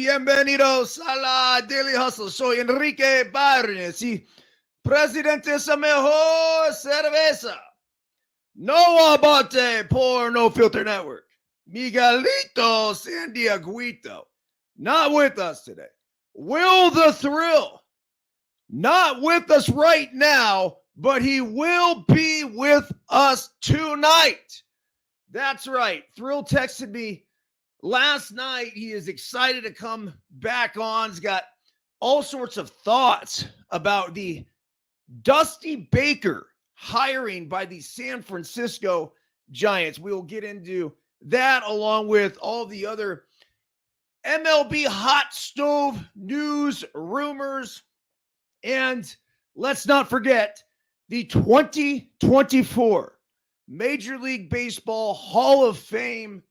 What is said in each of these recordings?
bienvenidos a la Daily Hustle. Soy Enrique Byrnes y presidente esa mejor cerveza. No abate por No Filter Network. Miguelito Sandiaguito, not with us today. Will the Thrill, not with us right now, but he will be with us tonight. That's right. Thrill texted me last night. He is excited to come back on. He's got all sorts of thoughts about the Dusty Baker hiring by the San Francisco Giants. We will get into that along with all the other MLB hot stove news, rumors, and let's not forget the 2024 Major League Baseball Hall of Fame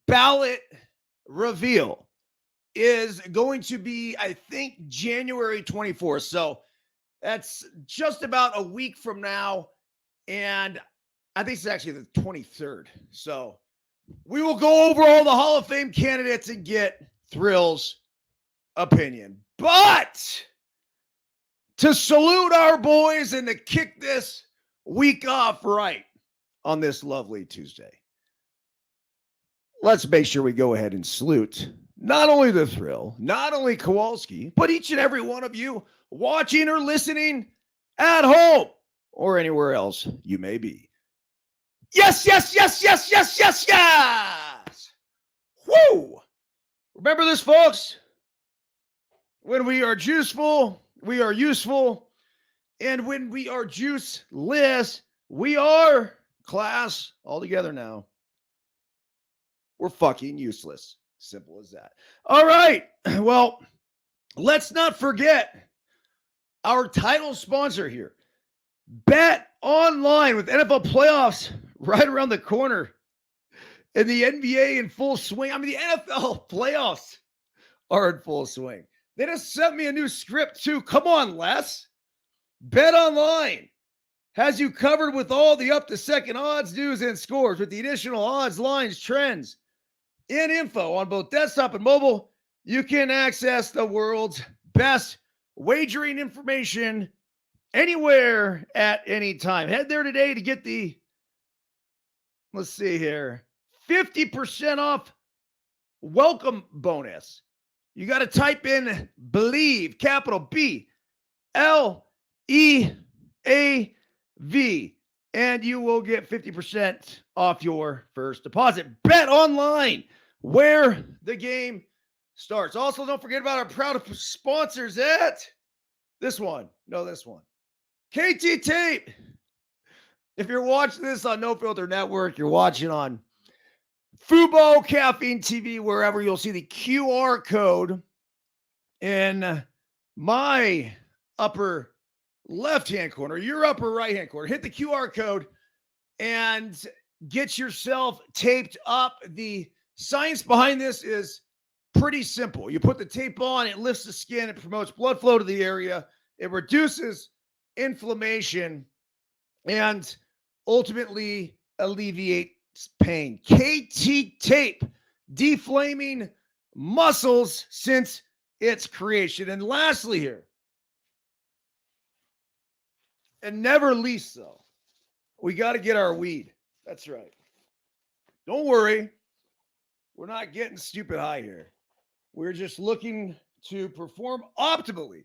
ballot reveal is going to be, I think, January 24th. So that's just about a week from now. And I think it's actually the 23rd. So we will go over all the Hall of Fame candidates and get Thrill's opinion. But to salute our boys and to kick this week off right on this lovely Tuesday, let's make sure we go ahead and salute not only the Thrill, not only Kowalski, but each and every one of you watching or listening at home or anywhere else you may be. Yes, yes, yes, yes, yes, yes, yes. Woo! Remember this, folks. When we are juiceful, we are useful. And when we are juiceless, we are, class, all together now, we're fucking useless. Simple as that. All right. Well, let's not forget our title sponsor here. Bet online with NFL playoffs right around the corner and the NBA in full swing. I mean, the NFL playoffs are in full swing. They just sent me a new script too. Come on, Les. Bet online has you covered with all the up-to-second odds, news, and scores with the additional odds, lines, trends, and info on both desktop and mobile. You can access the world's best wagering information anywhere at any time. Head there today to get the, let's see here, 50% off welcome bonus. You got to type in BELIEVE, capital BLEAV, and you will get 50% off your first deposit. Bet online, where the game starts. Also, don't forget about our proud sponsors at this one. KT Tape. If you're watching this on No Filter Network, you're watching on Fubo, Caffeine TV, wherever, you'll see the QR code in my upper left-hand corner, your upper right-hand corner. Hit the QR code and get yourself taped up. The science behind this is pretty simple. You put the tape on, it lifts the skin, it promotes blood flow to the area, it reduces inflammation, and ultimately alleviates pain. KT Tape, deflaming muscles since its creation. And lastly here, and never least so, we got to get our weed. That's right. Don't worry. We're not getting stupid high here. We're just looking to perform optimally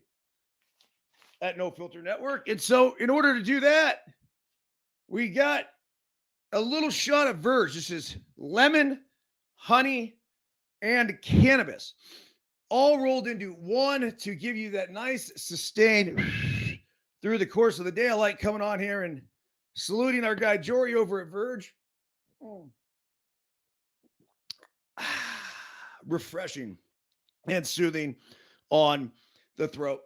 at No Filter Network. And so in order to do that, we got a little shot of Verge. This is lemon, honey, and cannabis, all rolled into one to give you that nice sustained through the course of the day. I like coming on here and saluting our guy Jory over at Verge. Refreshing and soothing on the throat.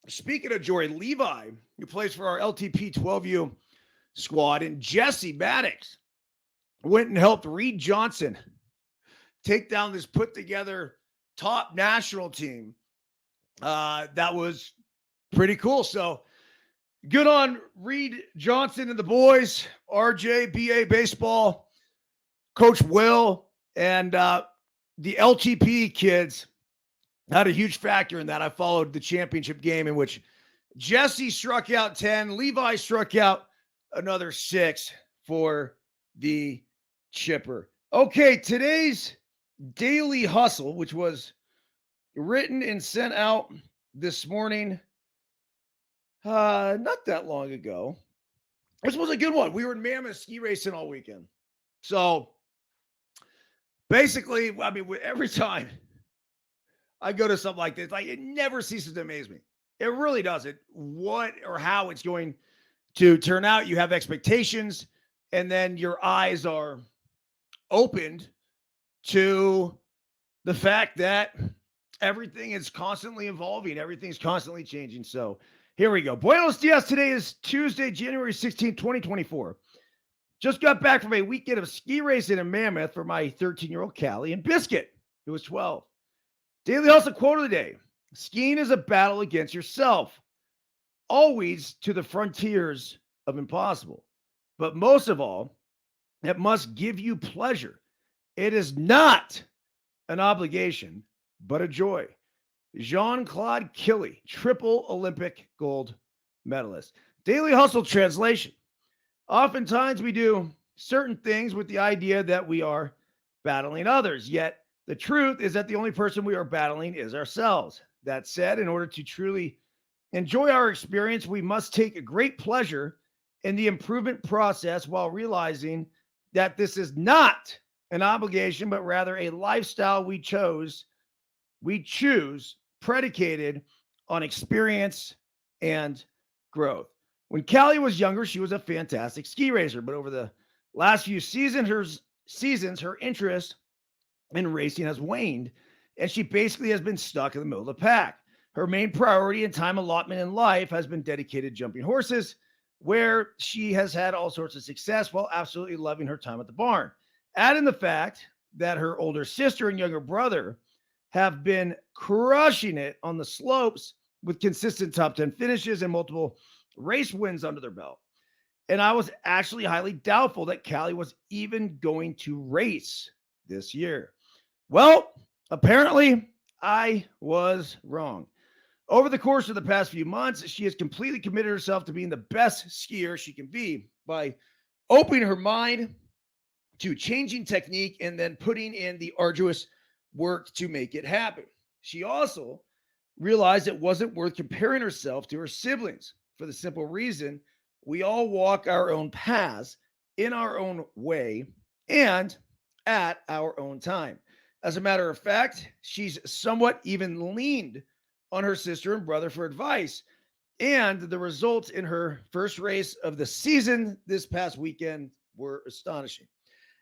Speaking of Jory, Levi, who plays for our LTP 12U squad, and Jesse Maddox went and helped Reed Johnson take down this put together top national team. That was pretty cool. So good on Reed Johnson and the boys, RJ, BA Baseball, Coach Will, and the LTP kids had a huge factor in that. I followed the championship game in which Jesse struck out 10. Levi struck out another 6 for the chipper. Okay, today's daily hustle, which was written and sent out this morning, not that long ago. This was a good one. We were in Mammoth ski racing all weekend. So basically, I mean, every time I go to something like this, like it never ceases to amaze me. It really doesn't. What or how it's going to turn out. You have expectations, and then your eyes are opened to the fact that everything is constantly evolving. Everything's constantly changing. So here we go. Buenos dias. Today is Tuesday, January 16th, 2024. Just got back from a weekend of ski racing in Mammoth for my 13-year-old Callie and Biscuit, who was 12. Daily Hustle quote of the day. Skiing is a battle against yourself, always to the frontiers of impossible. But most of all, it must give you pleasure. It is not an obligation, but a joy. Jean-Claude Killy, triple Olympic gold medalist. Daily Hustle translation. Oftentimes we do certain things with the idea that we are battling others, yet the truth is that the only person we are battling is ourselves. That said, in order to truly enjoy our experience, we must take a great pleasure in the improvement process while realizing that this is not an obligation, but rather a lifestyle we choose predicated on experience and growth. When Callie was younger, she was a fantastic ski racer, but over the last few seasons, her interest in racing has waned, and she basically has been stuck in the middle of the pack. Her main priority and time allotment in life has been dedicated to jumping horses, where she has had all sorts of success while absolutely loving her time at the barn. Add in the fact that her older sister and younger brother have been crushing it on the slopes with consistent top 10 finishes and multiple race wins under their belt. And I was actually highly doubtful that Callie was even going to race this year. Well, apparently I was wrong. Over the course of the past few months, she has completely committed herself to being the best skier she can be by opening her mind to changing technique and then putting in the arduous work to make it happen. She also realized it wasn't worth comparing herself to her siblings for the simple reason we all walk our own paths in our own way and at our own time. As a matter of fact, she's somewhat even leaned on her sister and brother for advice, and the results in her first race of the season this past weekend were astonishing.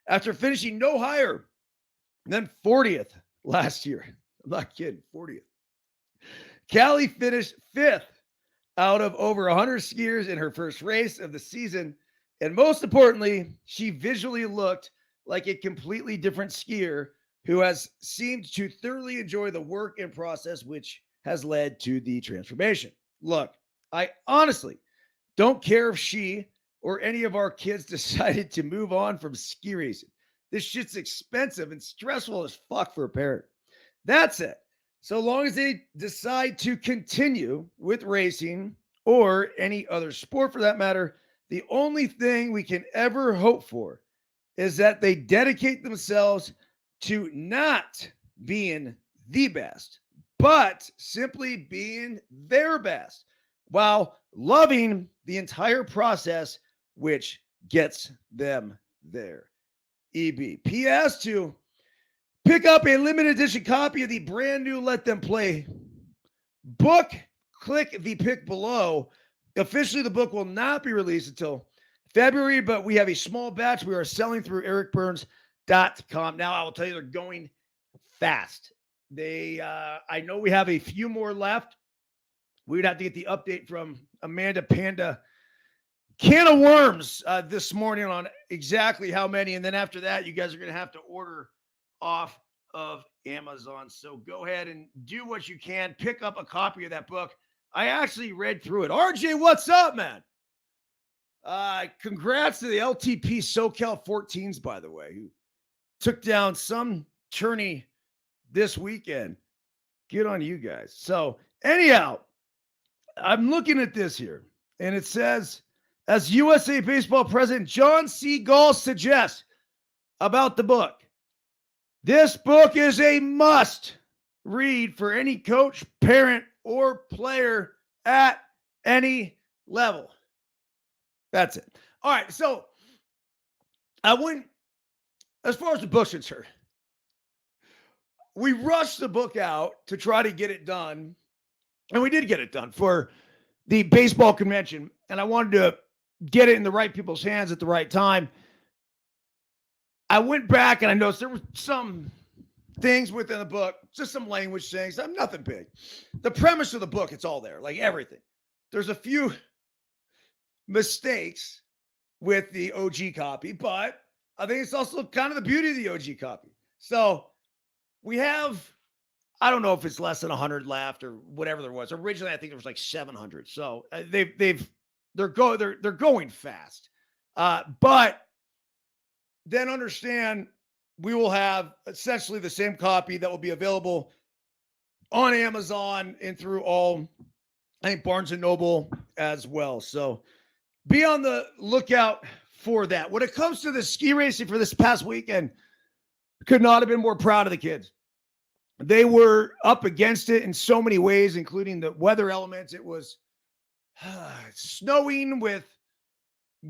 After finishing no higher than 40th last year, I'm not kidding, 40th, Callie finished 5th out of over 100 skiers in her first race of the season, and most importantly, she visually looked like a completely different skier who has seemed to thoroughly enjoy the work and process, which has led to the transformation. Look, I honestly don't care if she or any of our kids decided to move on from ski racing. This shit's expensive and stressful as fuck for a parent. That said, so long as they decide to continue with racing or any other sport for that matter, the only thing we can ever hope for is that they dedicate themselves to not being the best, but simply being their best while loving the entire process, which gets them there. EB. P.S. to pick up a limited edition copy of the brand new Let Them Play book, click the pick below. Officially, the book will not be released until February, but we have a small batch we are selling through ericbyrnes.com. Now, I will tell you, they're going fast. I know we have a few more left. We would have to get the update from Amanda Panda Can of Worms this morning on exactly how many. And then after that, you guys are going to have to order off of Amazon. So go ahead and do what you can. Pick up a copy of that book. I actually read through it. RJ, what's up, man? Congrats to the LTP SoCal 14s, by the way, who took down some tourney this weekend. Good on you guys. So anyhow, I'm looking at this here, and it says, as USA Baseball President John C. Gall suggests about the book, this book is a must read for any coach, parent, or player at any level. That's it. All right, so I went, as far as the book's concerned, we rushed the book out to try to get it done, and we did get it done for the baseball convention, and I wanted to get it in the right people's hands at the right time. I went back and I noticed there were some things within the book, just some language things. Nothing big. The premise of the book, it's all there, like everything. There's a few mistakes with the OG copy, but I think it's also kind of the beauty of the OG copy. So we have, I don't know if it's less than 100 left or whatever there was. Originally, I think there was like 700. So they're going fast. But then understand we will have essentially the same copy that will be available on Amazon and through all, I think, Barnes & Noble as well. So be on the lookout for that. When it comes to the ski racing for this past weekend, could not have been more proud of the kids. They were up against it in so many ways, including the weather elements. It was snowing with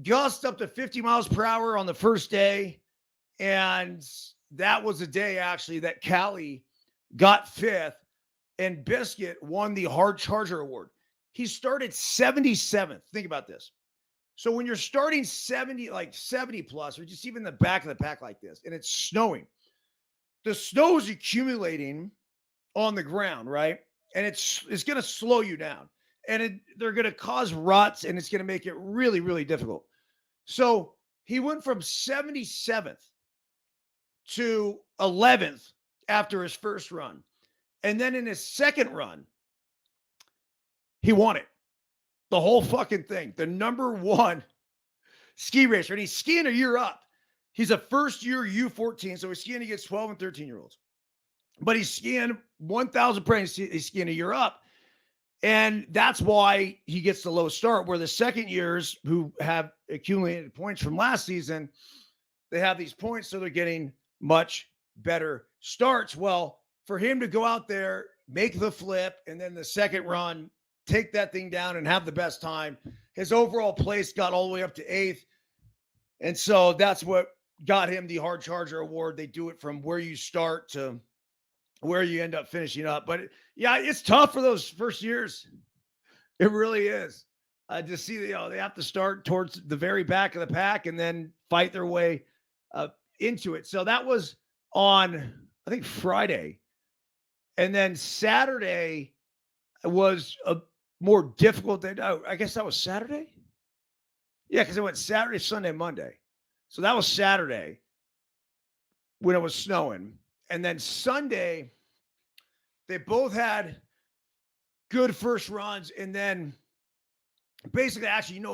gusts up to 50 miles per hour on the first day. And that was the day, actually, that Callie got fifth and Biscuit won the Hard Charger Award. He started 77th. Think about this. So when you're starting 70 plus, or just even the back of the pack like this, and it's snowing, the snow is accumulating on the ground, right? And it's going to slow you down. And they're going to cause ruts, and it's going to make it really, really difficult. So he went from 77th to 11th after his first run. And then in his second run, he won it. The whole fucking thing. The number one ski racer. And he's skiing a year up. He's a first-year U14, so he's skiing against 12 and 13-year-olds. But he's skiing 1,000 points. He's skiing a year up. And that's why he gets the low start, where the second years who have accumulated points from last season, they have these points, so they're getting much better starts. Well, for him to go out there, make the flip, and then the second run, take that thing down and have the best time, his overall place got all the way up to 8th. And so that's what got him the Hard Charger Award. They do it from where you start to where you end up finishing up. But yeah, it's tough for those first years. It really is. To see, they have to start towards the very back of the pack and then fight their way into it. So that was on, I think, Friday. And then Saturday was a more difficult day. I guess that was Saturday. Yeah, because it went Saturday, Sunday, Monday. So that was Saturday when it was snowing. And then Sunday, they both had good first runs. And then basically, actually,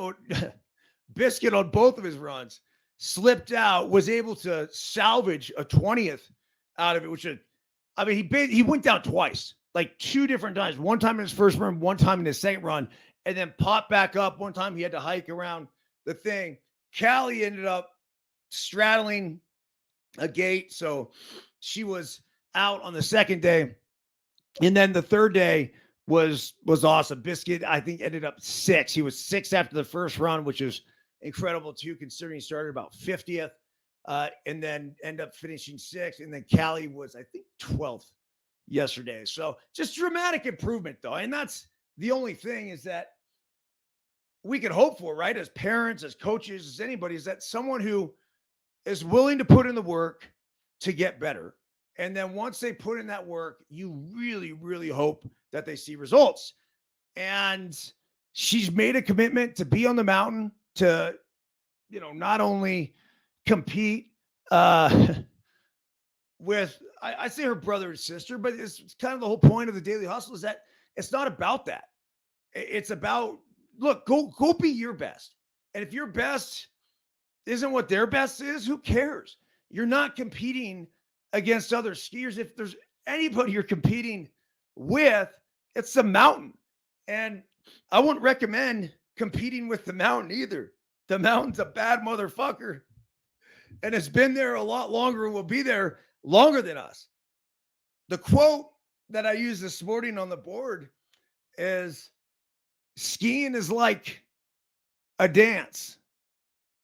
Biscuit on both of his runs slipped out, was able to salvage a 20th out of it, which he went down twice, like 2 different times. One time in his first run, one time in his second run, and then popped back up. One time he had to hike around the thing. Callie ended up straddling a gate, so she was out on the second day. And then the third day was awesome. Biscuit, I think, ended up 6th. He was 6th after the first run, which is incredible too, considering he started about 50th, and then ended up finishing 6th. And then Callie was, I think, 12th yesterday. So just dramatic improvement, though. And that's the only thing is that we can hope for, right? As parents, as coaches, as anybody, is that someone who is willing to put in the work to get better. And then once they put in that work, you really, really hope that they see results. And she's made a commitment to be on the mountain, to, not only compete with, I say her brother and sister, but it's kind of the whole point of the Daily Hustle is that it's not about that. It's about, look, go be your best. And if your best isn't what their best is, who cares? You're not competing against other skiers. If there's anybody you're competing with, it's the Mountain. And I wouldn't recommend competing with the Mountain either. The Mountain's a bad motherfucker. And it's been there a lot longer and will be there longer than us. The quote that I used this morning on the board is, skiing is like a dance,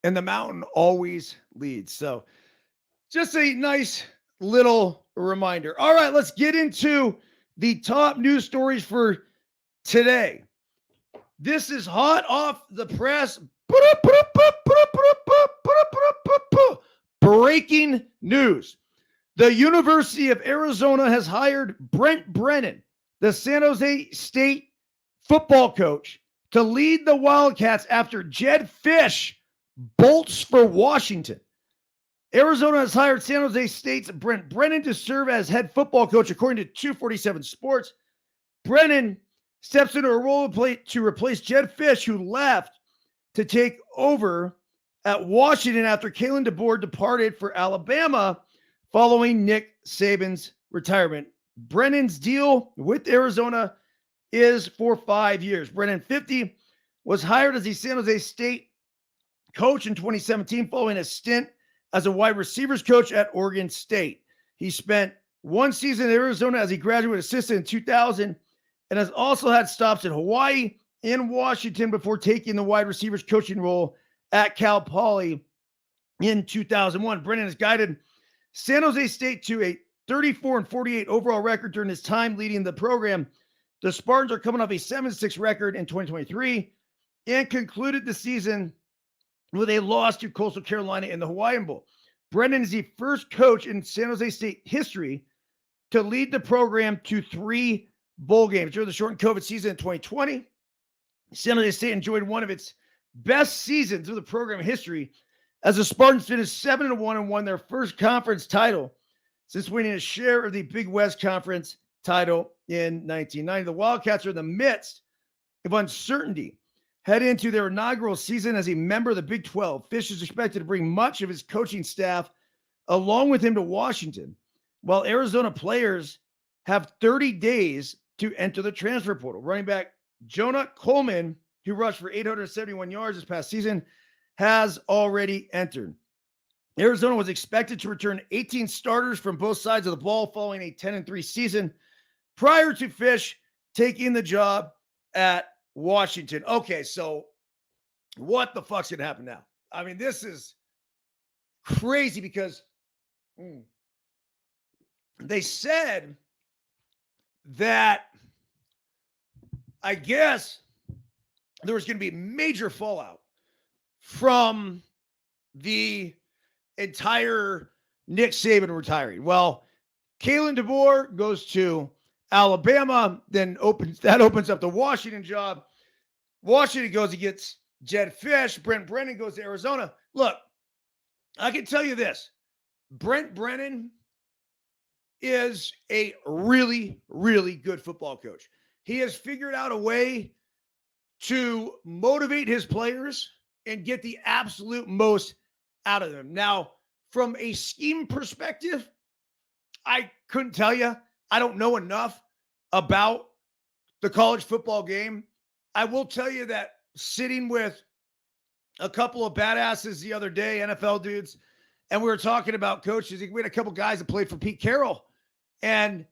and the Mountain always leads. So just a nice little reminder. All right, let's get into the top news stories for today. This is hot off the press. Breaking news. The University of Arizona has hired Brent Brennan, the San Jose State football coach, to lead the Wildcats after Jedd Fisch bolts for Washington. Arizona has hired San Jose State's Brent Brennan to serve as head football coach, according to 247 Sports. Brennan steps into a role to replace Jedd Fisch, who left to take over at Washington after Kalen DeBoer departed for Alabama following Nick Saban's retirement. Brennan's deal with Arizona is for 5 years. Brennan, 50, was hired as the San Jose State coach in 2017 following a stint as a wide receivers coach at Oregon State. He spent one season in Arizona as a graduate assistant in 2000 and has also had stops in Hawaii and Washington before taking the wide receivers coaching role at Cal Poly in 2001. Brennan has guided San Jose State to a 34-48 overall record during his time leading the program. The Spartans are coming off a 7-6 record in 2023 and concluded the season with a loss to Coastal Carolina in the Hawaiian Bowl. Brennan is the first coach in San Jose State history to lead the program to 3 bowl games. During the shortened COVID season in 2020, San Jose State enjoyed one of its best seasons of the program history as the Spartans finished 7-1 and won their first conference title since winning a share of the Big West Conference title in 1990. The Wildcats are in the midst of uncertainty heading into their inaugural season as a member of the Big 12. Fisch is expected to bring much of his coaching staff along with him to Washington, while Arizona players have 30 days to enter the transfer portal. Running back Jonah Coleman, who rushed for 871 yards this past season, has already entered. Arizona was expected to return 18 starters from both sides of the ball following a 10-3 season prior to Fisch taking the job at Washington. Okay, so what the fuck's going to happen now? I mean, this is crazy because they said that, I guess, there was going to be major fallout from the entire Nick Saban retiring. Well, Kalen DeBoer goes to Alabama, then opens up the Washington job. Washington goes and gets Jedd Fisch. Brent Brennan goes to Arizona. Look, I can tell you this. Brent Brennan is a really, really good football coach. He has figured out a way to motivate his players and get the absolute most out of them. Now, from a scheme perspective, I couldn't tell you. I don't know enough about the college football game. I will tell you that sitting with a couple of badasses the other day, NFL dudes, and we were talking about coaches. We had a couple guys that played for Pete Carroll. And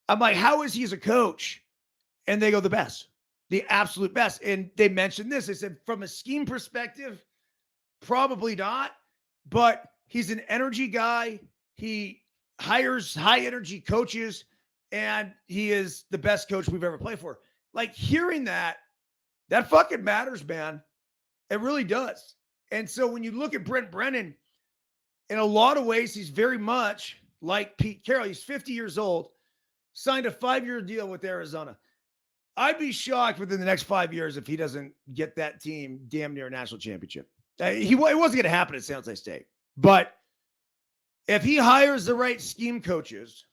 I'm like, how is he as a coach? And they go, the best, the absolute best. And they mentioned this. They said, from a scheme perspective, probably not, but he's an energy guy. He hires high energy coaches, and he is the best coach we've ever played for. Like, hearing that fucking matters, man. It really does. And so when you look at Brent Brennan, in a lot of ways, he's very much like Pete Carroll. He's 50 years old, signed a 5-year deal with Arizona. I'd be shocked within the next 5 years if he doesn't get that team damn near a national championship. It wasn't going to happen at San Jose State. But if he hires the right scheme coaches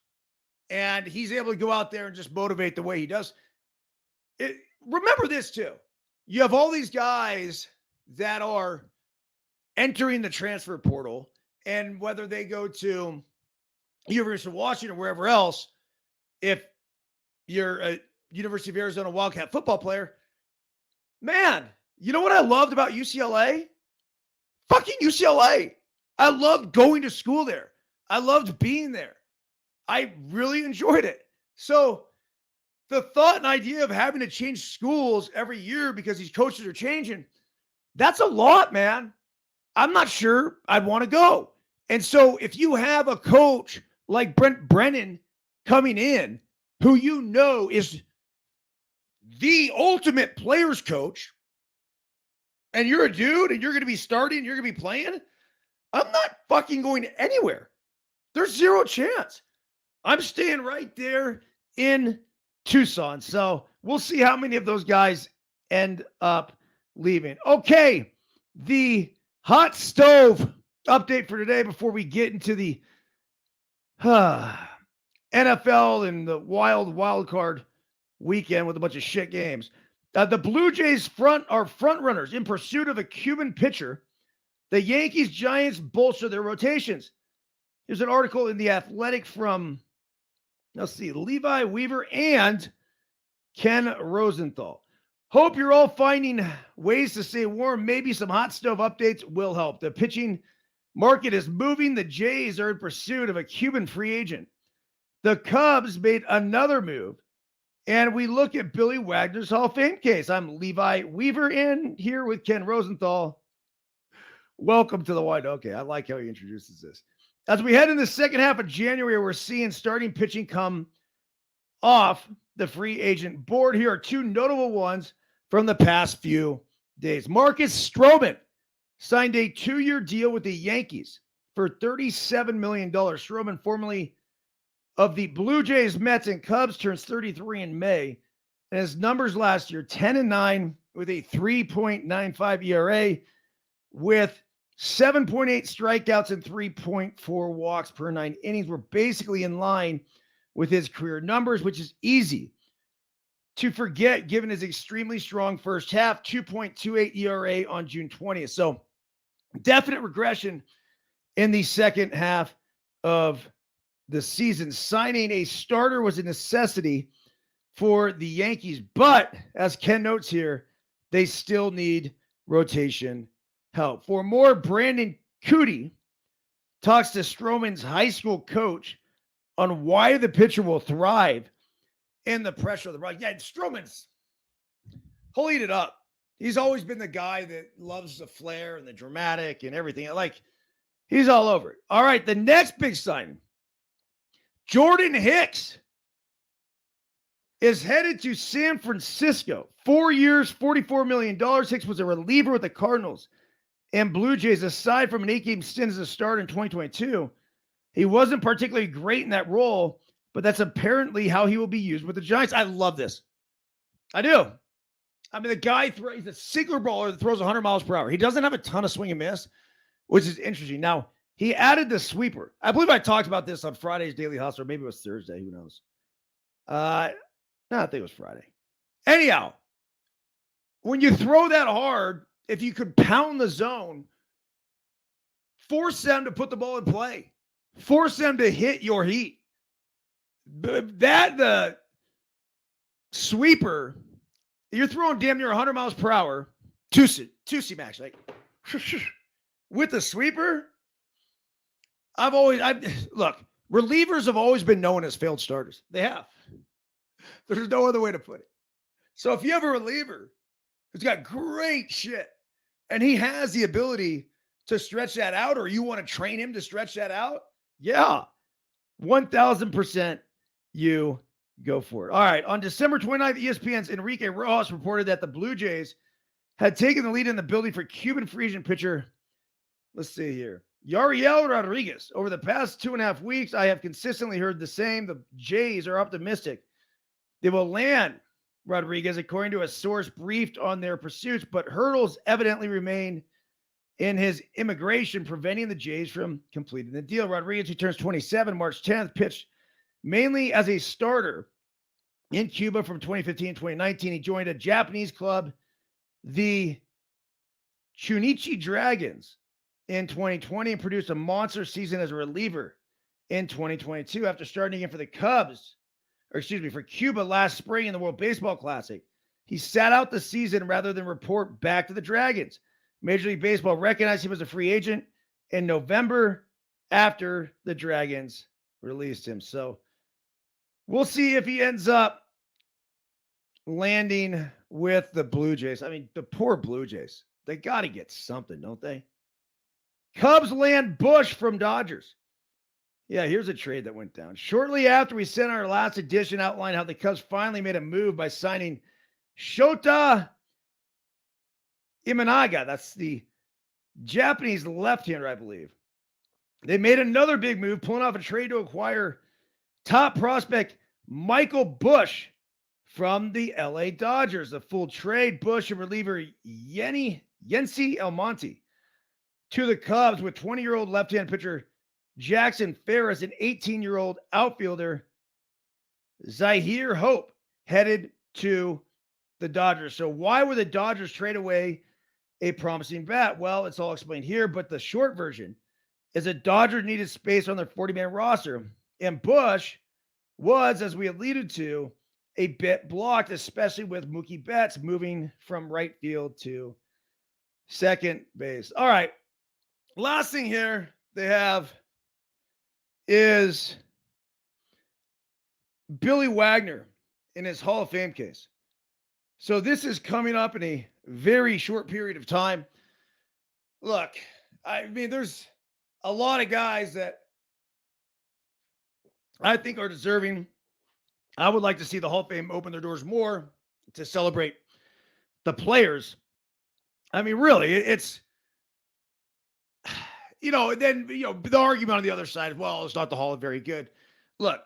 and he's able to go out there and just motivate the way he does, remember this too. You have all these guys that are entering the transfer portal, and whether they go to University of Washington or wherever else, if you're a University of Arizona Wildcat football player. Man, you know what I loved about UCLA? Fucking UCLA. I loved going to school there. I loved being there. I really enjoyed it. So the thought and idea of having to change schools every year because these coaches are changing, that's a lot, man. I'm not sure I'd want to go. And so if you have a coach like Brent Brennan coming in, who you know is the ultimate players coach, and you're a dude and you're going to be starting, you're going to be playing, I'm not fucking going anywhere. There's zero chance. I'm staying right there in Tucson. So we'll see how many of those guys end up leaving. Okay, the hot stove update for today before we get into the NFL and the Wildcard Weekend with a bunch of shit games. The Blue Jays are front runners in pursuit of a Cuban pitcher. The Yankees, Giants bolster their rotations. Here's an article in The Athletic from, let's see, Levi Weaver and Ken Rosenthal. Hope you're all finding ways to stay warm. Maybe some hot stove updates will help. The pitching market is moving. The Jays are in pursuit of a Cuban free agent. The Cubs made another move. And we look at Billy Wagner's Hall of Fame case. I'm Levi Weaver in here with Ken Rosenthal. Welcome to the White. Okay, I like how he introduces this. As we head in the second half of January, we're seeing starting pitching come off the free agent board. Here are two notable ones from the past few days. Marcus Stroman signed a 2-year deal with the Yankees for $37 million. Stroman, formerly of the Blue Jays, Mets, and Cubs, turns 33 in May. And his numbers last year, 10-9 with a 3.95 ERA with 7.8 strikeouts and 3.4 walks per 9 innings. We're basically in line with his career numbers, which is easy to forget given his extremely strong first half, 2.28 ERA on June 20th. So definite regression in the second half of the season. Signing a starter was a necessity for the Yankees, but as Ken notes here, they still need rotation help. For more, Brandon Cootie talks to Stroman's high school coach on why the pitcher will thrive in the pressure of the run. Yeah, Stroman's, he'll eat it up. He's always been the guy that loves the flair and the dramatic and everything. Like, he's all over it. All right, the next big signing, Jordan Hicks is headed to San Francisco. 4 years, $44 million. Hicks was a reliever with the Cardinals and Blue Jays. Aside from an 8-game stint as a starter in 2022, he wasn't particularly great in that role, but that's apparently how he will be used with the Giants. I love this. I do. I mean, the guy, he's a singular baller that throws 100 miles per hour. He doesn't have a ton of swing and miss, which is interesting. Now, he added the sweeper. I believe I talked about this on Friday's Daily Hustle, or maybe it was Thursday. Who knows? No, I think it was Friday. Anyhow, when you throw that hard, if you could pound the zone, force them to put the ball in play, force them to hit your heat. The sweeper, you're throwing damn near 100 miles per hour, two-seam max, like with the sweeper. Look, relievers have always been known as failed starters. They have. There's no other way to put it. So if you have a reliever who's got great shit and he has the ability to stretch that out, or you want to train him to stretch that out, yeah, 1,000% you go for it. All right, on December 29th, ESPN's Enrique Rojas reported that the Blue Jays had taken the lead in the building for Cuban free agent pitcher, let's see here, Yariel Rodriguez. Over the past 2.5 weeks, I have consistently heard the same. The Jays are optimistic they will land Rodriguez, according to a source briefed on their pursuits, but hurdles evidently remain in his immigration, preventing the Jays from completing the deal. Rodriguez, who turns 27 March 10th, pitched mainly as a starter in Cuba from 2015 to 2019. He joined a Japanese club, the Chunichi Dragons, in 2020 and produced a monster season as a reliever in 2022. After starting again for the Cubs for Cuba last spring in the World Baseball Classic. He sat out the season rather than report back to the Dragons. Major League Baseball recognized him as a free agent in November after the Dragons released him. So we'll see if he ends up landing with the Blue Jays. I mean, the poor Blue Jays. They got to get something, don't they? Cubs land Bush from Dodgers. Yeah, here's a trade that went down. Shortly after we sent our last edition, outlined how the Cubs finally made a move by signing Shota Imanaga. That's the Japanese left-hander, I believe. They made another big move, pulling off a trade to acquire top prospect Michael Bush from the LA Dodgers. A full trade, Bush and reliever Yency Almonte to the Cubs with 20-year-old left-hand pitcher Jackson Ferris and 18-year-old outfielder Zahir Hope headed to the Dodgers. So why would the Dodgers trade away a promising bat? Well, it's all explained here, but the short version is the Dodgers needed space on their 40-man roster, and Bush was, as we alluded to, a bit blocked, especially with Mookie Betts moving from right field to second base. All right, last thing here they have is Billy Wagner in his Hall of Fame case. So this is coming up in a very short period of time. Look, I mean, there's a lot of guys that I think are deserving. I would like to see the Hall of Fame open their doors more to celebrate the players. I mean, really, it's, then, the argument on the other side is, well, it's not the Hall of very good. Look,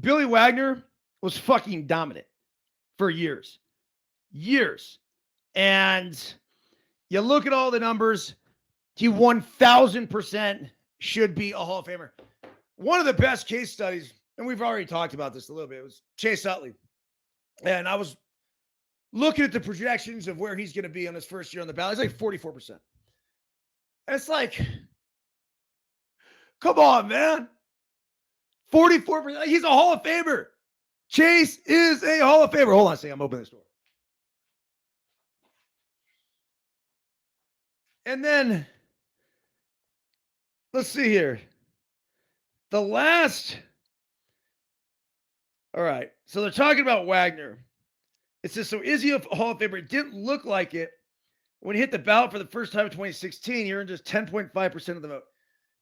Billy Wagner was fucking dominant for years. And you look at all the numbers, he 1,000% should be a Hall of Famer. One of the best case studies, and we've already talked about this a little bit, it was Chase Utley. And I was looking at the projections of where he's going to be on his first year on the ballot. He's like 44%. And it's like, come on, man. 44%. He's a Hall of Famer. Chase is a Hall of Famer. Hold on a second. I'm opening this door. And then, let's see here. All right. So they're talking about Wagner. It says, so is he a Hall of Famer? It didn't look like it. When he hit the ballot for the first time in 2016, he earned just 10.5% of the vote.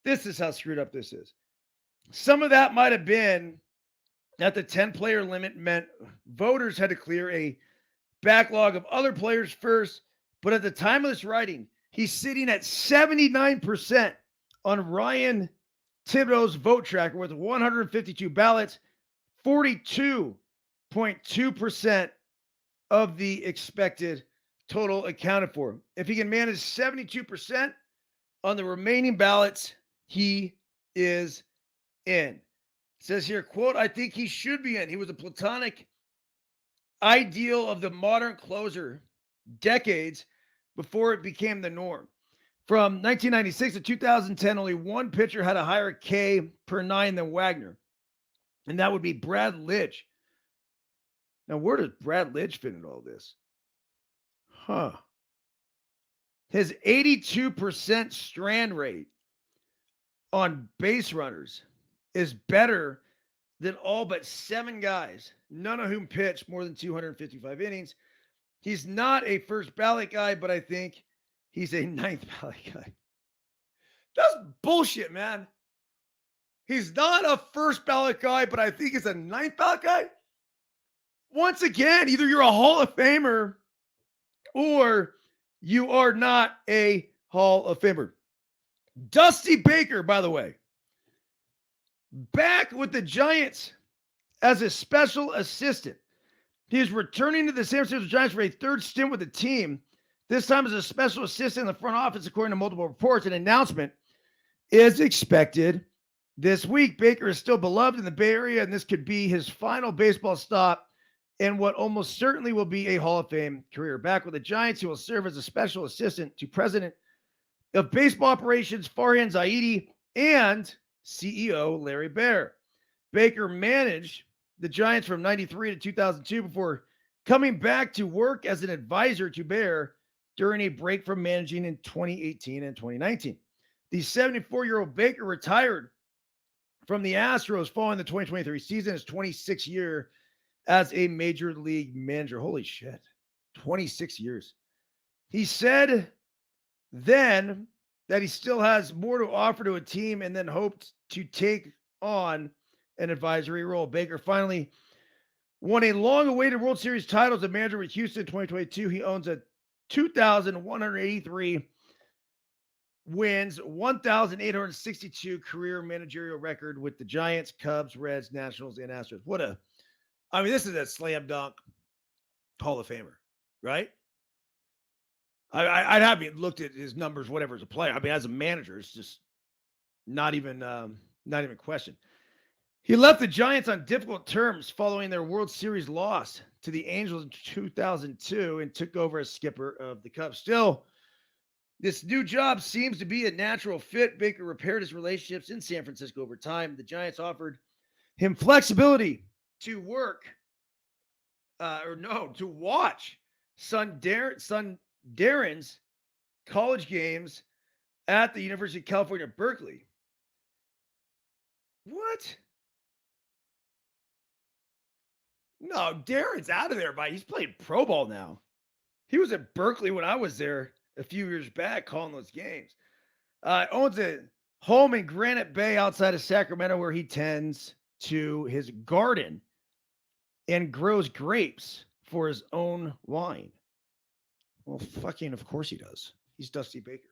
This is how screwed up this is. Some of that might have been that the 10-player limit meant voters had to clear a backlog of other players first. But at the time of this writing, he's sitting at 79% on Ryan Thibodeau's vote tracker with 152 ballots, 42.2% of the expected total accounted for. If he can manage 72% on the remaining ballots, he is in. It says here, quote, I think he should be in. He was a platonic ideal of the modern closer decades before it became the norm. From 1996 to 2010, only one pitcher had a higher K per nine than Wagner, and that would be Brad Lidge. Now, where does Brad Lidge fit in all this? His 82% strand rate on base runners is better than all but 7 guys, none of whom pitched more than 255 innings. He's not a first ballot guy, but I think he's a 9th ballot guy. That's bullshit, man. He's not a first ballot guy, but I think he's a 9th ballot guy. Once again, either you're a Hall of Famer or you are not a Hall of Famer. Dusty Baker, by the way, back with the Giants as a special assistant. He is returning to the San Francisco Giants for a third stint with the team, this time as a special assistant in the front office, according to multiple reports. An announcement is expected this week. Baker is still beloved in the Bay Area, and this could be his final baseball stop in what almost certainly will be a Hall of Fame career. Back with the Giants, he will serve as a special assistant to President of Baseball Operations Farhan Zaidi and CEO Larry Baer. Baker managed the Giants from 93 to 2002 before coming back to work as an advisor to Bear during a break from managing in 2018 and 2019. The 74-year-old Baker retired from the Astros following the 2023 season, his 26th year as a major league manager. Holy shit, 26 years. He said then that he still has more to offer to a team and then hoped to take on an advisory role. Baker finally won a long-awaited World Series title as a manager with Houston in 2022. He owns a 2,183 wins, 1,862 career managerial record with the Giants, Cubs, Reds, Nationals, and Astros. This is a slam dunk Hall of Famer, right? I haven't looked at his numbers, whatever, as a player. As a manager, it's just not even questioned. He left the Giants on difficult terms following their World Series loss to the Angels in 2002 and took over as skipper of the Cubs. Still, this new job seems to be a natural fit. Baker repaired his relationships in San Francisco over time. The Giants offered him flexibility to watch son Darren's college games at the University of California, Berkeley. What? No, Darren's out of there, but he's playing pro ball now. He was at Berkeley when I was there a few years back calling those games. Owns a home in Granite Bay outside of Sacramento where he tends to his garden and grows grapes for his own wine. Well, fucking of course he does. He's Dusty Baker.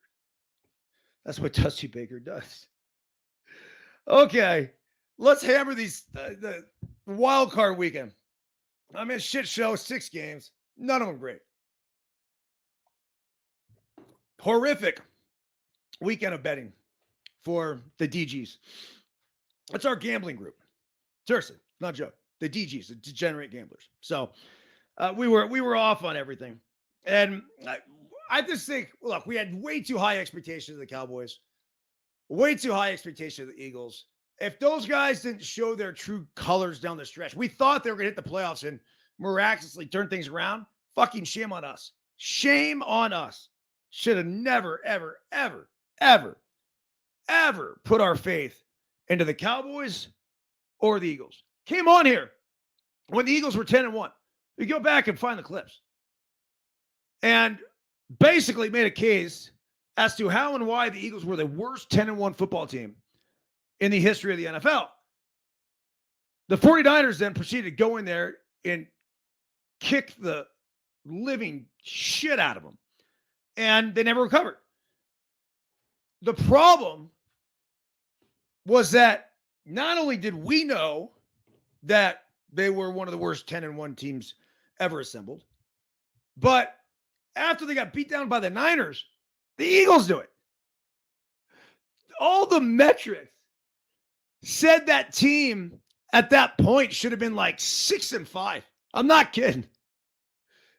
That's what Dusty Baker does. Okay, let's hammer these the wild card weekend. Shit show, 6 games. None of them great. Horrific weekend of betting for the DGs. That's our gambling group. Seriously, not a joke. The DGs, the degenerate gamblers. So we were off on everything. And I just think, look, we had way too high expectations of the Cowboys, way too high expectations of the Eagles. If those guys didn't show their true colors down the stretch, we thought they were going to hit the playoffs and miraculously turn things around. Fucking shame on us. Shame on us. Should have never, ever, ever, ever, ever put our faith into the Cowboys or the Eagles. Came on here when the Eagles were 10-1. You go back and find the clips. And basically made a case as to how and why the Eagles were the worst 10-1 football team in the history of the NFL. The 49ers then proceeded to go in there and kick the living shit out of them. And they never recovered. The problem was that not only did we know that they were one of the worst 10-1 teams ever assembled, but after they got beat down by the Niners, the Eagles do it. All the metrics said that team at that point should have been like 6-5. I'm not kidding.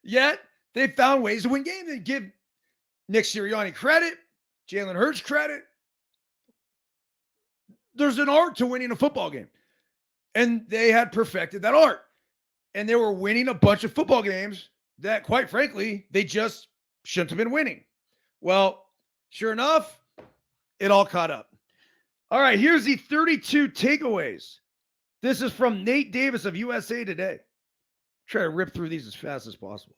Yet they found ways to win games. They give Nick Sirianni credit, Jalen Hurts credit. There's an art to winning a football game. And they had perfected that art. And they were winning a bunch of football games that, quite frankly, they just shouldn't have been winning. Well, sure enough, it all caught up. All right, here's the 32 takeaways. This is from Nate Davis of USA Today. Try to rip through these as fast as possible.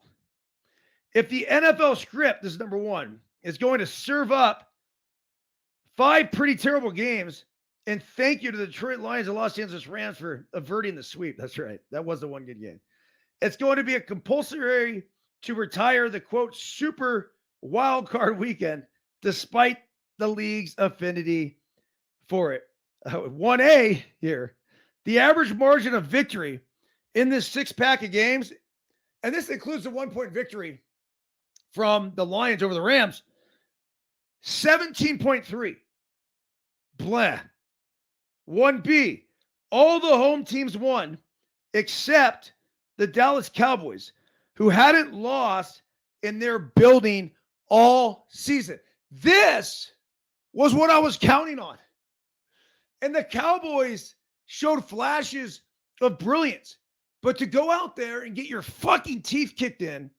If the NFL script, this is number 1, is going to serve up 5 pretty terrible games, and thank you to the Detroit Lions and Los Angeles Rams for averting the sweep. That's right. That was the one good game. It's going to be a compulsory to retire the, quote, super wild card weekend, despite the league's affinity for it. 1A here. The average margin of victory in this 6-pack of games, and this includes the 1-point victory from the Lions over the Rams, 17.3. Blah. 1B. All the home teams won except the Dallas Cowboys, who hadn't lost in their building all season. This was what I was counting on. And the Cowboys showed flashes of brilliance. But to go out there and get your fucking teeth kicked in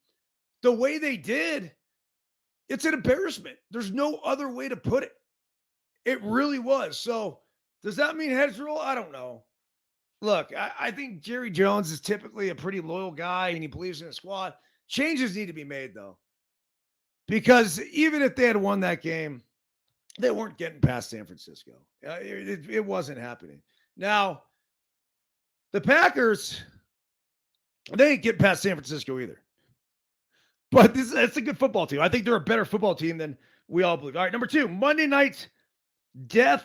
the way they did, it's an embarrassment. There's no other way to put it. It really was. So does that mean heads roll? I don't know. Look, I think Jerry Jones is typically a pretty loyal guy and he believes in the squad. Changes need to be made, though. Because even if they had won that game, they weren't getting past San Francisco. It wasn't happening. Now, the Packers, they ain't getting past San Francisco either. But it's a good football team. I think they're a better football team than we all believe. All right, number 2, Monday night's death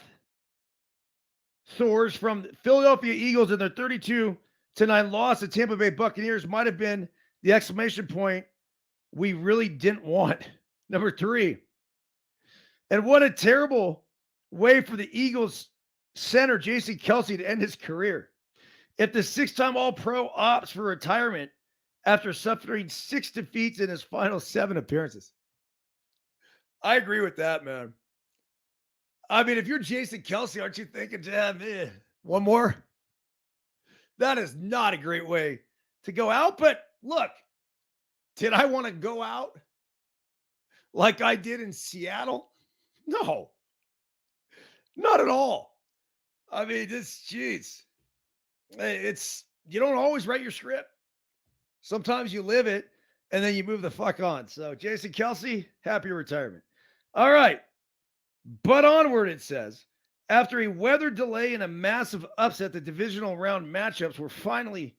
soars from Philadelphia Eagles in their 32-9 loss to Tampa Bay Buccaneers might have been the exclamation point we really didn't want. Number 3. And what a terrible way for the Eagles center Jason Kelce to end his career. If the 6-time All-Pro opts for retirement after suffering 6 defeats in his final 7 appearances. I agree with that, man. I mean, if you're Jason Kelce, aren't you thinking, damn, one more? That is not a great way to go out. But look, did I want to go out like I did in Seattle? No, not at all. I mean, jeez. You don't always write your script. Sometimes you live it and then you move the fuck on. So Jason Kelce, happy retirement. All right. But onward, it says. After a weather delay and a massive upset, the divisional round matchups were finally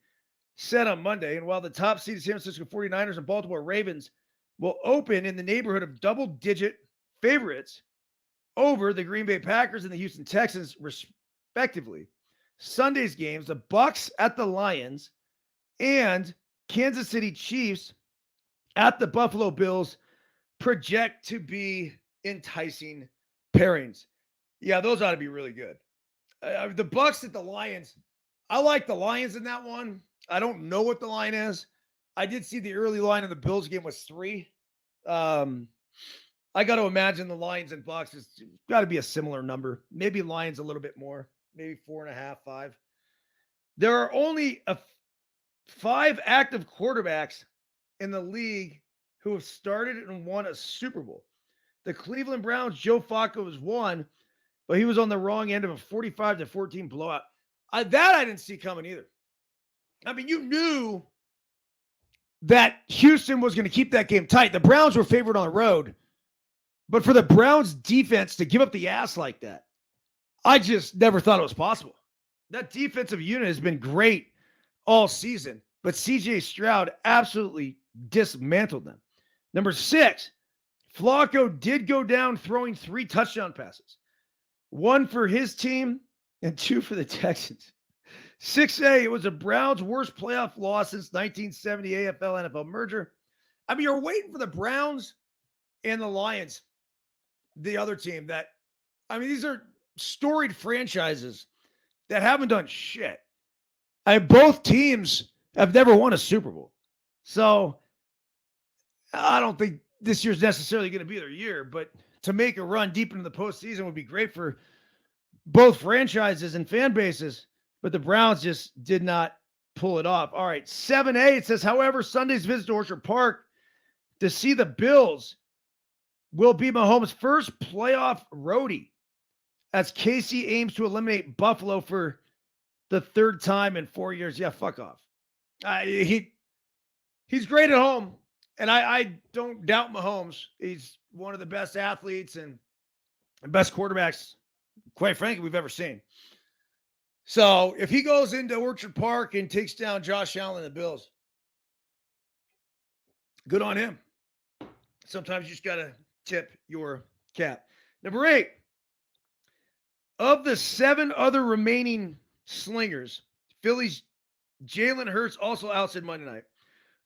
set on Monday. And while the top seeded San Francisco 49ers and Baltimore Ravens will open in the neighborhood of double-digit favorites over the Green Bay Packers and the Houston Texans, respectively, Sunday's games, the Bucs at the Lions and Kansas City Chiefs at the Buffalo Bills project to be enticing pairings. Yeah, those ought to be really good. The Bucs at the Lions. I like the Lions in that one. I don't know what the line is. I did see the early line of the Bills game was 3. I got to imagine the Lions and Bucs has got to be a similar number. Maybe Lions a little bit more. Maybe 4.5, 5. There are only 5 active quarterbacks in the league who have started and won a Super Bowl. The Cleveland Browns, Joe Flacco was 1, but he was on the wrong end of a 45-14 blowout. I didn't see coming either. I mean, you knew that Houston was going to keep that game tight. The Browns were favored on the road, but for the Browns defense to give up the ass like that, I just never thought it was possible. That defensive unit has been great all season, but CJ Stroud absolutely dismantled them. Number 6, Flacco did go down throwing 3 touchdown passes. 1 for his team and 2 for the Texans. 6A, it was the Browns' worst playoff loss since 1970 AFL-NFL merger. I mean, you're waiting for the Browns and the Lions, the other team these are storied franchises that haven't done shit. Both teams have never won a Super Bowl. So I don't think this year's necessarily going to be their year, but to make a run deep into the postseason would be great for both franchises and fan bases. But the Browns just did not pull it off. All right, 7A, it says, however, Sunday's visit to Orchard Park to see the Bills will be Mahomes' first playoff roadie as Casey aims to eliminate Buffalo for the 3rd time in 4 years. Yeah, fuck off. He's great at home, and I don't doubt Mahomes. He's one of the best athletes and best quarterbacks, quite frankly, we've ever seen. So if he goes into Orchard Park and takes down Josh Allen and the Bills, good on him. Sometimes you just got to tip your cap. Number 8, of the 7 other remaining slingers, Philly's Jalen Hurts also ousted Monday night.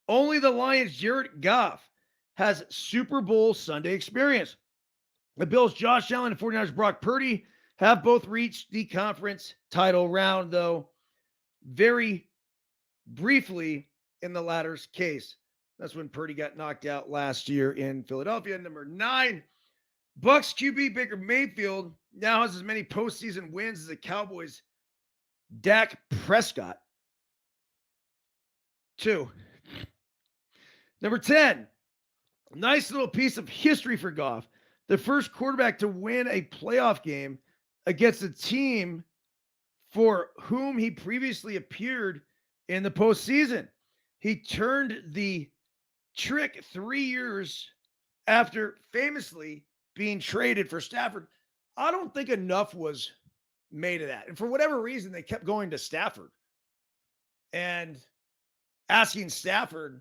Only the Lions' Jared Goff has Super Bowl Sunday experience. The Bills' Josh Allen and 49ers' Brock Purdy have both reached the conference title round, though very briefly in the latter's case. That's when Purdy got knocked out last year in Philadelphia. Number 9, Bucs QB Baker Mayfield now has as many postseason wins as the Cowboys' Dak Prescott. 2. Number 10, nice little piece of history for Goff. The first quarterback to win a playoff game against a team for whom he previously appeared in the postseason. He turned the trick 3 years after famously being traded for Stafford. I don't think enough was made of that. And for whatever reason, they kept going to Stafford and asking Stafford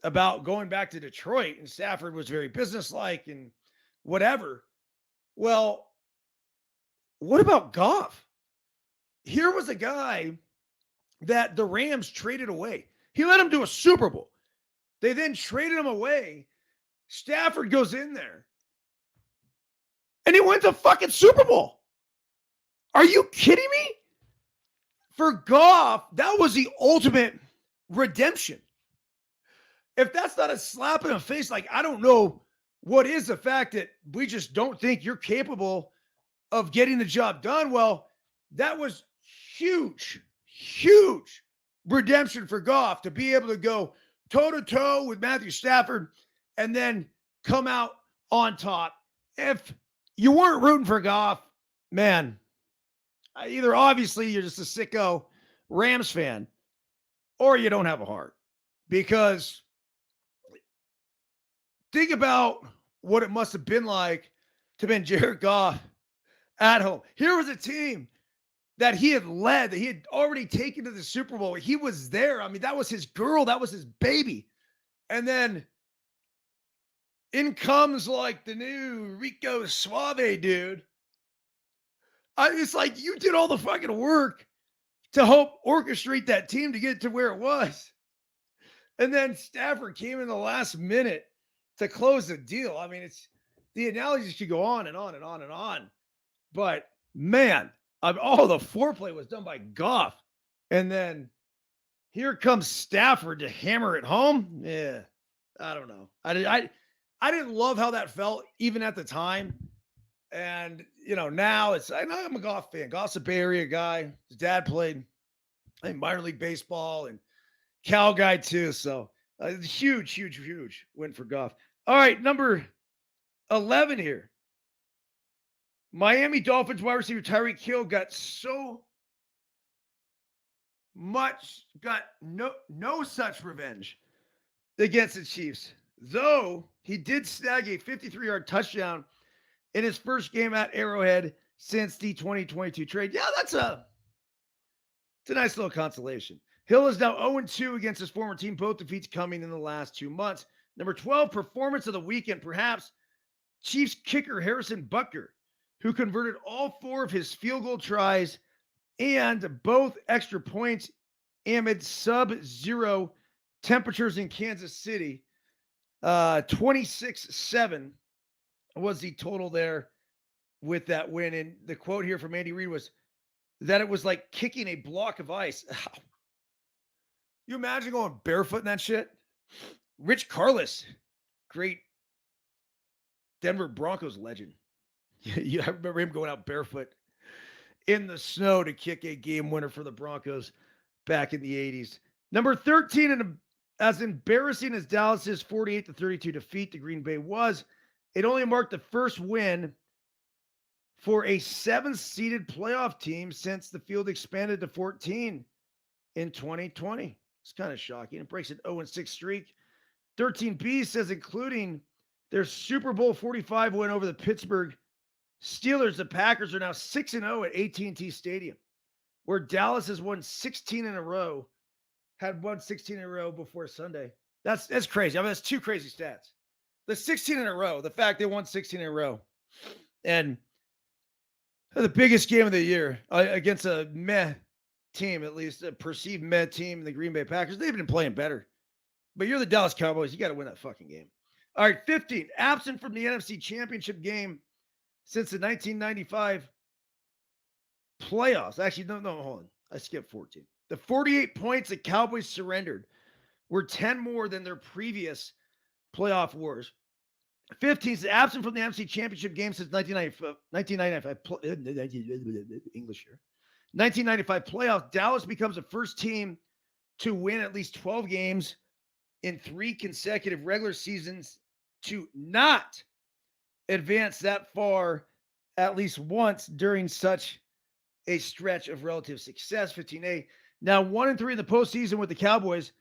about going back to Detroit. And Stafford was very businesslike and whatever. Well, what about Goff? Here was a guy that the Rams traded away. He led them to a Super Bowl. They then traded him away. Stafford goes in there. And he went to fucking Super Bowl. Are you kidding me? For Goff, that was the ultimate redemption. If that's not a slap in the face, like, I don't know what is the fact that we just don't think you're capable of getting the job done. Well, that was huge, huge redemption for Goff to be able to go toe-to-toe with Matthew Stafford and then come out on top. If you weren't rooting for Goff, man, either obviously you're just a sicko Rams fan or you don't have a heart. Because think about what it must have been like to be Jared Goff at home. Here was a team that he had led, that he had already taken to the Super Bowl. He was there. I mean, that was his girl. That was his baby. And then in comes like the new Rico Suave dude. It's like you did all the fucking work to help orchestrate that team to get to where it was. And then Stafford came in the last minute to close the deal. I mean, it's the analogies could go on and on and on and on. But man, all the foreplay was done by Goff. And then here comes Stafford to hammer it home. Yeah, I don't know. I didn't love how that felt even at the time. And, you know, now I'm a Goff fan. Goff's a Bay Area guy. His dad played minor league baseball and Cal guy too. So huge win for Goff. All right, number 11 here. Miami Dolphins wide receiver Tyreek Hill got no such revenge against the Chiefs, though he did snag a 53-yard touchdown in his first game at Arrowhead since the 2022 trade. Yeah, it's a nice little consolation. Hill is now 0-2 against his former team, both defeats coming in the last 2 months. Number 12, performance of the weekend, perhaps Chiefs kicker Harrison Butker, who converted all 4 of his field goal tries and both extra points amid sub-zero temperatures in Kansas City. 26-7 was the total there with that win. And the quote here from Andy Reid was that it was like kicking a block of ice. You imagine going barefoot in that shit? Rich Karlis, great Denver Broncos legend. I remember him going out barefoot in the snow to kick a game winner for the Broncos back in the 80s. Number 13, and as embarrassing as Dallas's 48-32 defeat to Green Bay was, it only marked the first win for a 7th-seeded playoff team since the field expanded to 14 in 2020. It's kind of shocking. It breaks an 0-6 streak. 13B says including their Super Bowl 45 win over the Pittsburgh Steelers, the Packers are now 6-0 at AT&T Stadium, where Dallas has won 16 in a row, had won 16 in a row before Sunday. That's crazy. I mean, that's 2 crazy stats. The 16 in a row, the fact they won 16 in a row, and the biggest game of the year against a meh team, at least a perceived meh team, the Green Bay Packers. They've been playing better. But you're the Dallas Cowboys. You got to win that fucking game. All right, 15. Absent from the NFC Championship game since the 1995 playoffs. Actually, no, hold on. I skipped 14. The 48 points the Cowboys surrendered were 10 more than their previous playoff wars. 15 is absent from the NFC Championship game since 1995 English here. 1995 playoffs. Dallas becomes the first team to win at least 12 games in 3 consecutive regular seasons to not advance that far at least once during such a stretch of relative success. 15A. Now 1-3 in the postseason with the Cowboys.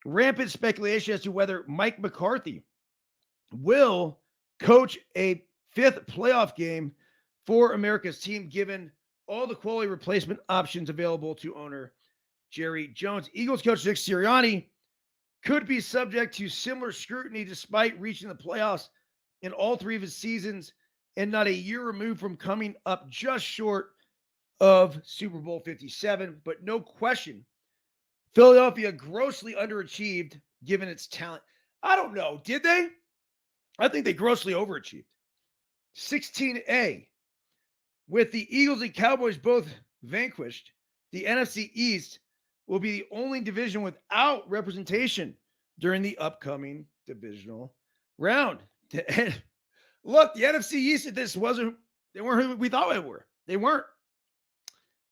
Rampant speculation as to whether Mike McCarthy will coach a 5th playoff game for America's team, given all the quality replacement options available to owner Jerry Jones. Eagles coach Nick Sirianni could be subject to similar scrutiny despite reaching the playoffs in all 3 of his seasons and not a year removed from coming up just short of Super Bowl 57. But no question, Philadelphia grossly underachieved given its talent. I don't know. Did they? I think they grossly overachieved. 16A. With the Eagles and Cowboys both vanquished, the NFC East will be the only division without representation during the upcoming divisional round. Look, the NFC East at this they weren't who we thought they were. They weren't.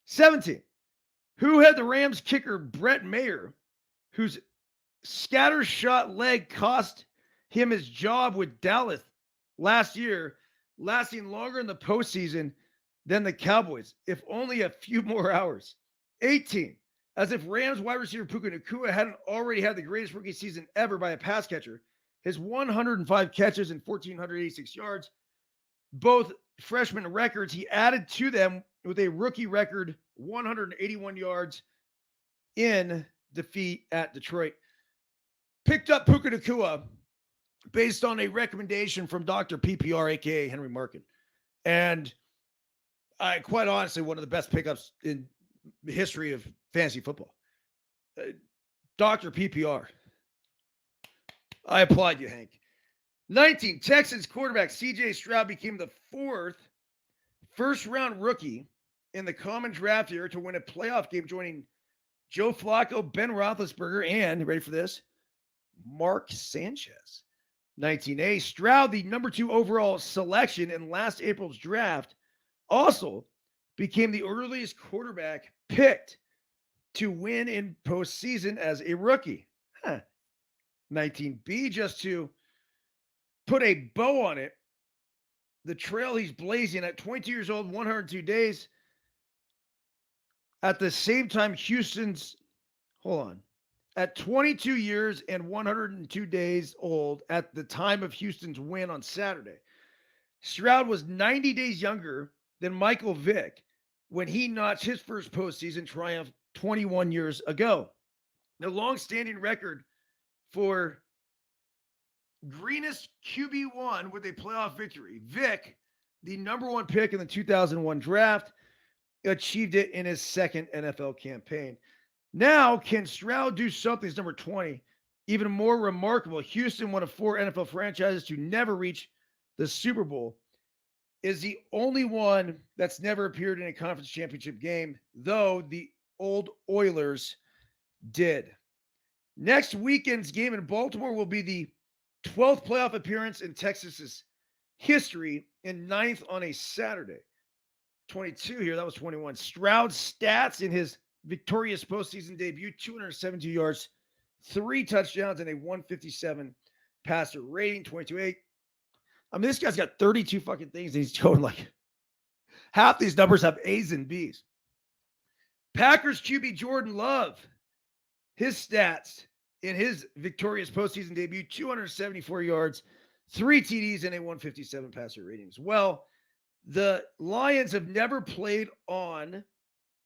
17. Who had the Rams kicker Brett Mayer, whose scattershot leg cost him his job with Dallas last year, lasting longer in the postseason than the Cowboys, if only a few more hours. 18. As if Rams wide receiver Puka Nacua hadn't already had the greatest rookie season ever by a pass catcher. His 105 catches and 1,486 yards, both freshman records, he added to them with a rookie record 181 yards in defeat at Detroit. Picked up Puka Nacua based on a recommendation from Dr. PPR, a.k.a. Henry Markin. And quite honestly, one of the best pickups in the history of fantasy football. Dr. PPR. I applaud you, Hank. 19, Texans quarterback C.J. Stroud became the 4th first-round rookie in the common draft year to win a playoff game, joining Joe Flacco, Ben Roethlisberger, and, ready for this, Mark Sanchez. 19A, Stroud, the number 2 overall selection in last April's draft, also became the earliest quarterback picked to win in postseason as a rookie. 19B, just to put a bow on it, the trail he's blazing at 22 years old, 102 days. At the same time, at 22 years and 102 days old at the time of Houston's win on Saturday, Stroud was 90 days younger than Michael Vick when he notched his first postseason triumph 21 years ago. The long-standing record for greenest QB1 with a playoff victory, Vick, the number 1 pick in the 2001 draft, achieved it in his second NFL campaign. Now, can Stroud do something? He's number 20. Even more remarkable, Houston, one of 4 NFL franchises to never reach the Super Bowl, is the only one that's never appeared in a conference championship game, though the old Oilers did. Next weekend's game in Baltimore will be the 12th playoff appearance in Texas's history and 9th on a Saturday. 22 here, that was 21. Stroud's stats in his victorious postseason debut: 272 yards, 3 touchdowns, and a 157 passer rating, 22-8. I mean, this guy's got 32 fucking things, and he's showing like half these numbers have A's and B's. Packers QB Jordan Love, his stats in his victorious postseason debut: 274 yards, 3 TDs, and a 157 passer rating as well. The Lions have never played on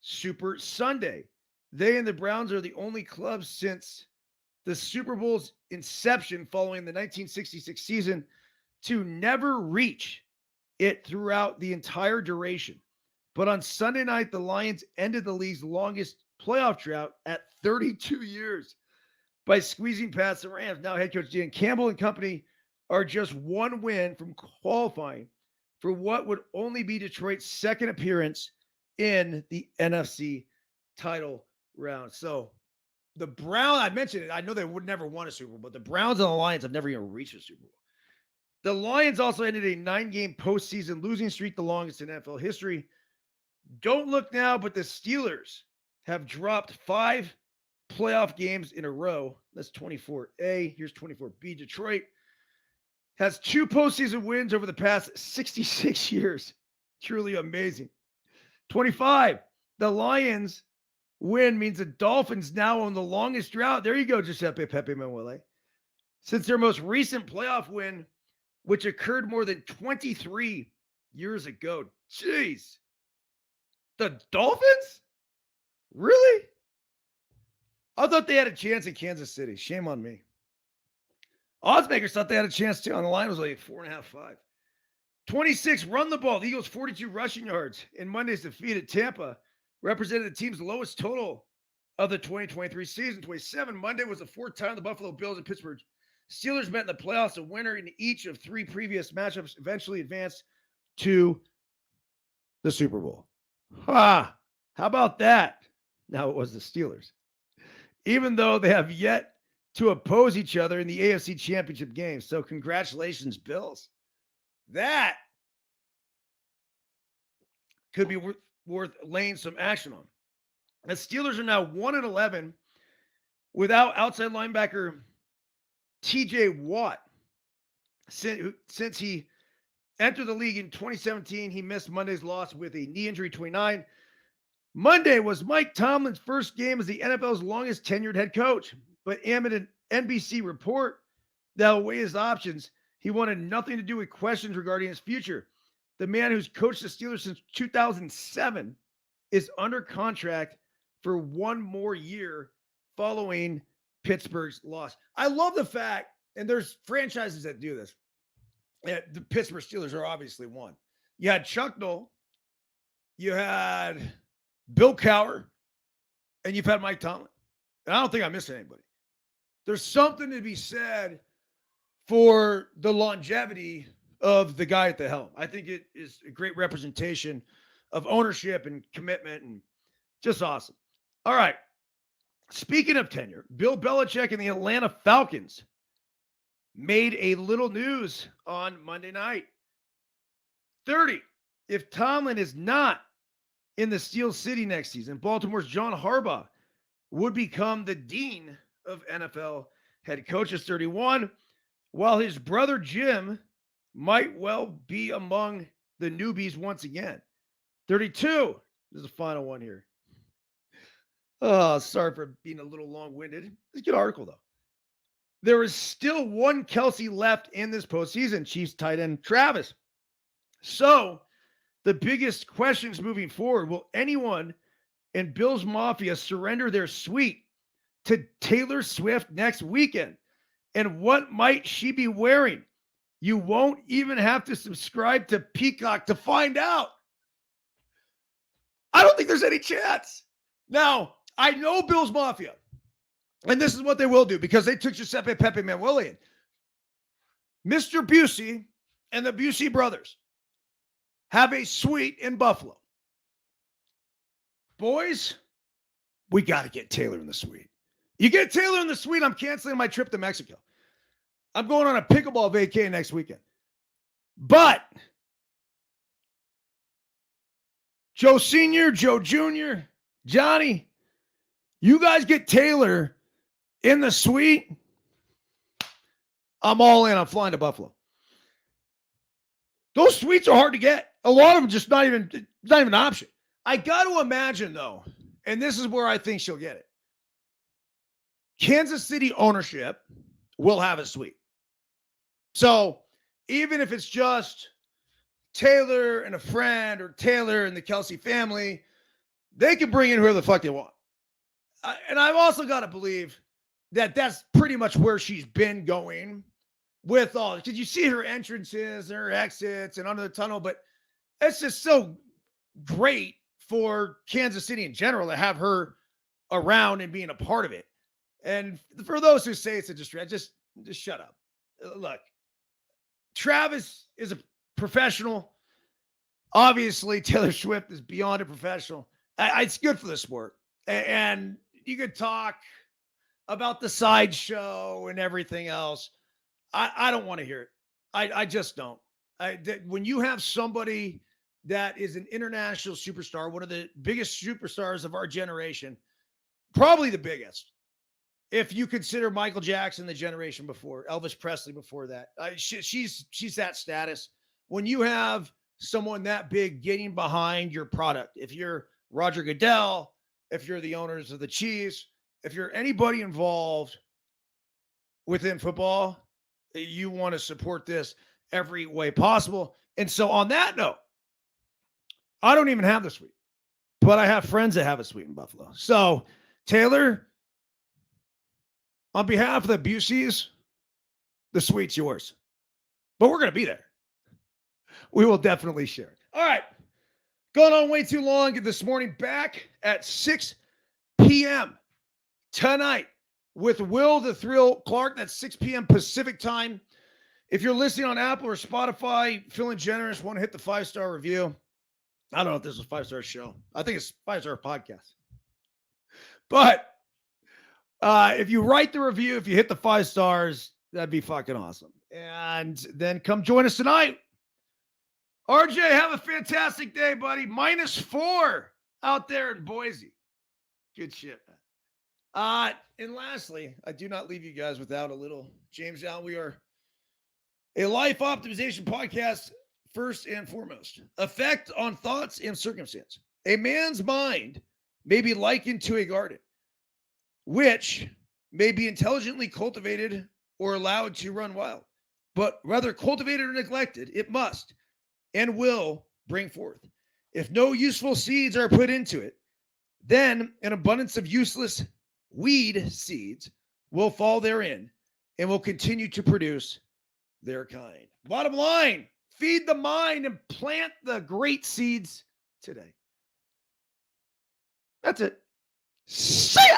Super Sunday. They and the Browns are the only clubs since the Super Bowl's inception following the 1966 season to never reach it throughout the entire duration. But on Sunday night, the Lions ended the league's longest playoff drought at 32 years by squeezing past the Rams. Now head coach Dan Campbell and company are just 1 win from qualifying for what would only be Detroit's second appearance in the NFC title round. So the Browns, I mentioned it, I know they would never won a Super Bowl, but the Browns and the Lions have never even reached a Super Bowl. The Lions also ended a 9-game postseason losing streak, the longest in NFL history. Don't look now, but the Steelers have dropped 5 playoff games in a row. That's 24A. Here's 24B. Detroit has 2 postseason wins over the past 66 years. Truly amazing. 25. The Lions win means the Dolphins now own the longest drought. There you go, Giuseppe Pepe Manuele. Since their most recent playoff win, which occurred more than 23 years ago. Jeez. The Dolphins? Really? I thought they had a chance in Kansas City. Shame on me. Oddsmakers thought they had a chance too. On the line was like 4.5, 5. 26, run the ball. The Eagles 42 rushing yards in Monday's defeat at Tampa represented the team's lowest total of the 2023 season. 27, Monday was the 4th time the Buffalo Bills and Pittsburgh Steelers met in the playoffs. A winner in each of 3 previous matchups eventually advanced to the Super Bowl. How about that? Now it was the Steelers. Even though they have yet to oppose each other in the AFC Championship game. So congratulations, Bills. That could be worth laying some action on. The Steelers are now 1-11 without outside linebacker TJ Watt. Since he entered the league in 2017, he missed Monday's loss with a knee injury, 29. Monday was Mike Tomlin's first game as the NFL's longest tenured head coach. But amid an NBC report that will weigh his options, he wanted nothing to do with questions regarding his future. The man who's coached the Steelers since 2007 is under contract for 1 more year following Pittsburgh's loss. I love the fact, and there's franchises that do this. The Pittsburgh Steelers are obviously one. You had Chuck Noll, you had Bill Cowher, and you've had Mike Tomlin. And I don't think I missed anybody. There's something to be said for the longevity of the guy at the helm. I think it is a great representation of ownership and commitment and just awesome. All right. Speaking of tenure, Bill Belichick and the Atlanta Falcons made a little news on Monday night. 30. If Tomlin is not in the Steel City next season, Baltimore's John Harbaugh would become the dean of NFL head coaches. 31. While his brother Jim might well be among the newbies once again. 32. This is the final one here. Oh, sorry for being a little long-winded. It's a good article, though. There is still one Kelsey left in this postseason, Chiefs tight end Travis. So, the biggest questions moving forward, will anyone in Bills Mafia surrender their suite to Taylor Swift next weekend? And what might she be wearing? You won't even have to subscribe to Peacock to find out. I don't think there's any chance. Now, I know Bills Mafia, and this is what they will do because they took Giuseppe Pepe Manuele. Mr. Busey and the Busey brothers have a suite in Buffalo. Boys, we got to get Taylor in the suite. You get Taylor in the suite, I'm canceling my trip to Mexico. I'm going on a pickleball vacay next weekend. But Joe Sr., Joe Jr., Johnny, you guys get Taylor in the suite. I'm all in. I'm flying to Buffalo. Those suites are hard to get. A lot of them just not even an option. I got to imagine, though, and this is where I think she'll get it. Kansas City ownership will have a suite. So even if it's just Taylor and a friend or Taylor and the Kelsey family, they can bring in whoever the fuck they want. And I've also got to believe that that's pretty much where she's been going with all. Did you see her entrances and her exits and under the tunnel? But it's just so great for Kansas City in general to have her around and being a part of it. And for those who say it's a distraction, just shut up. Look, Travis is a professional. Obviously, Taylor Swift is beyond a professional. It's good for the sport. And you could talk about the sideshow and everything else. I don't want to hear it. I just don't. When you have somebody that is an international superstar, one of the biggest superstars of our generation, probably the biggest, if you consider Michael Jackson the generation before, Elvis Presley before that. She's that status. When you have someone that big getting behind your product, if you're Roger Goodell, if you're the owners of the Chiefs, if you're anybody involved within football, you want to support this every way possible. And so on that note, I don't even have the suite, but I have friends that have a suite in Buffalo. So Taylor, on behalf of the Buseys, the suite's yours. But we're going to be there. We will definitely share it. All right. Going on way too long this morning. Back at 6 p.m. tonight with Will the Thrill Clark. That's 6 p.m. Pacific time. If you're listening on Apple or Spotify, feeling generous, want to hit the 5-star review. I don't know if this is a 5-star show. I think it's 5-star podcast. But if you write the review, if you hit the 5 stars, that'd be fucking awesome. And then come join us tonight. RJ, have a fantastic day, buddy. -4 out there in Boise. Good shit, man. And lastly, I do not leave you guys without a little James Allen. We are a life optimization podcast, first and foremost. Effect on thoughts and circumstance. A man's mind may be likened to a garden, which may be intelligently cultivated or allowed to run wild. But whether cultivated or neglected, it must and will bring forth. If no useful seeds are put into it, then an abundance of useless weed seeds will fall therein and will continue to produce their kind. Bottom line, feed the mind and plant the great seeds today. That's it. See ya!